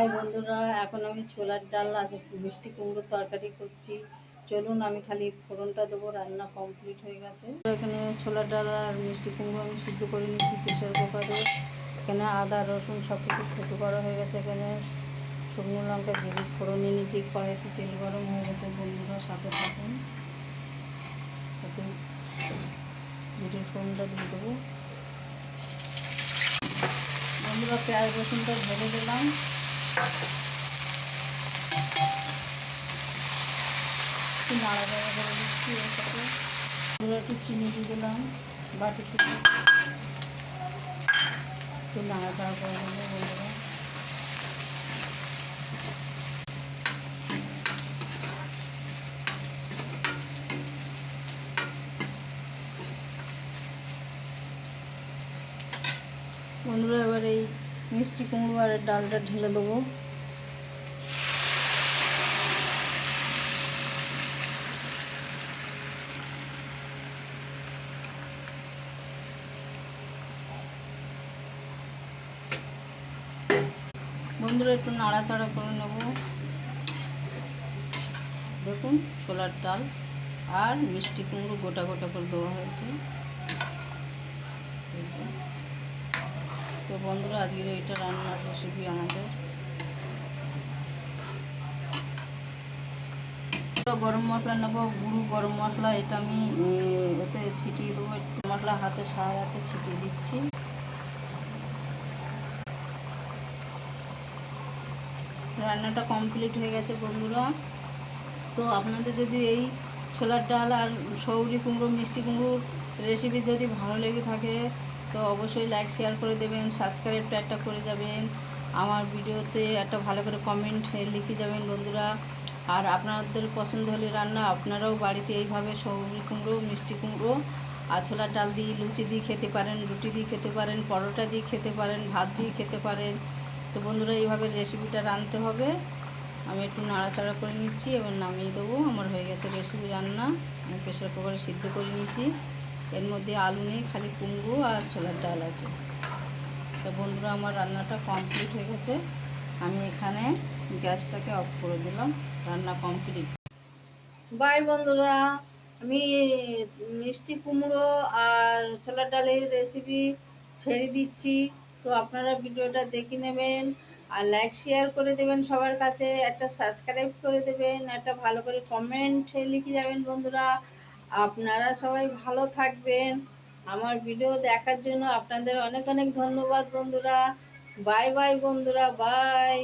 High বন্ধুরা, এখন আমি ছোলার ডাল আর মিষ্টি কুমড়োর তরকারি করছি। চলুন, আমি খালি ফোড়নটা দেবো। রান্না কমপ্লিট হয়ে গেছে। এখানে ছোলার ডাল আর মিষ্টি কুমড়ো আমি সিদ্ধ করে নিচ্ছি প্রেশার কুকারে। এখানে আদা রসুন সব কিছু থেতো করা হয়ে গেছে। এখানে শুকনো লঙ্কা জিরে ফোড়ন নিয়ে নিচ্ছি। কড়াইতে তেল গরম হয়ে গেছে বন্ধুরা, সাথে থাকুন। জিরে ফোড়নটা দিয়ে দেবো বন্ধুরা। পেঁয়াজ রসুনটা ভেজে দিলাম। একটু নাড়াচাড়া করে দিচ্ছি। এর সাথে একটু চিনি দিয়ে দিলাম বাটি থেকে। একটু নাড়াচাড়া করে দেবো বন্ধুরা। বন্ধুরা এবার এই মিষ্টি কুমড়ো আর ডালটা ঢেলে দেবো। বন্ধুরা একটু নাড়াচাড়া করে নেব। দেখুন, ছোলার ডাল আর মিষ্টি কুমড়ো গোটা গোটা করে দেওয়া হয়েছে। তো বন্ধুরা, আজকের এটা রান্নার রেসিপি আমাদের। গরম মশলা নেব, গুঁড়ো গরম মশলা। এটা আমি এতে ছিটিয়ে দেবো। একটু মশলা হাতে সাহায্যে ছিটিয়ে দিচ্ছি। রান্নাটা কমপ্লিট হয়ে গেছে বন্ধুরা। তো আপনাদের যদি এই ছোলার ডাল আর সৌরি কুমড়ো মিষ্টি কুমড়োর রেসিপি যদি ভালো লেগে থাকে তো অবশ্যই লাইক শেয়ার করে দেবেন, সাবস্ক্রাইবটা একটা করে যাবেন। আমার ভিডিওতে একটা ভালো করে কমেন্ট লিখে যাবেন বন্ধুরা। আর আপনাদের পছন্দ হলে রান্না আপনারাও বাড়িতে এইভাবে সৌরি কুমড়ো মিষ্টি কুমড়ো আর ছোলার ডাল দিয়ে লুচি দিয়ে খেতে পারেন, রুটি দিয়ে খেতে পারেন, পরোটা দিয়ে খেতে পারেন, ভাত দিয়ে খেতে পারেন। তো বন্ধুরা, এইভাবে রেসিপিটা রাঁধতে হবে। আমি একটু নাড়াচাড়া করে নিচ্ছি, এবার নামিয়ে দেবো। আমার হয়ে গেছে রেসিপি রান্না। আমি প্রেশার কুকারে সিদ্ধ করে নিয়েছি। এর মধ্যে আলু নেই, খালি কুমড়ো আর ছোলার ডাল আছে। তো বন্ধুরা, আমার রান্নাটা কমপ্লিট হয়ে গেছে। আমি এখানে গ্যাসটাকে অফ করে দিলাম। রান্না কমপ্লিট। বাই বন্ধুরা, আমি মিষ্টি কুমড়ো আর ছোলার ডালের রেসিপি ছেড়ে দিচ্ছি। তো আপনারা ভিডিওটা দেখে নেবেন আর লাইক শেয়ার করে দেবেন সবার কাছে। একটা সাবস্ক্রাইব করে দেবেন, একটা ভালো করে কমেন্ট লিখে যাবেন বন্ধুরা। আপনারা সবাই ভালো থাকবেন। আমার ভিডিও দেখার জন্য আপনাদের অনেক অনেক ধন্যবাদ বন্ধুরা। বাই বাই বন্ধুরা, বাই।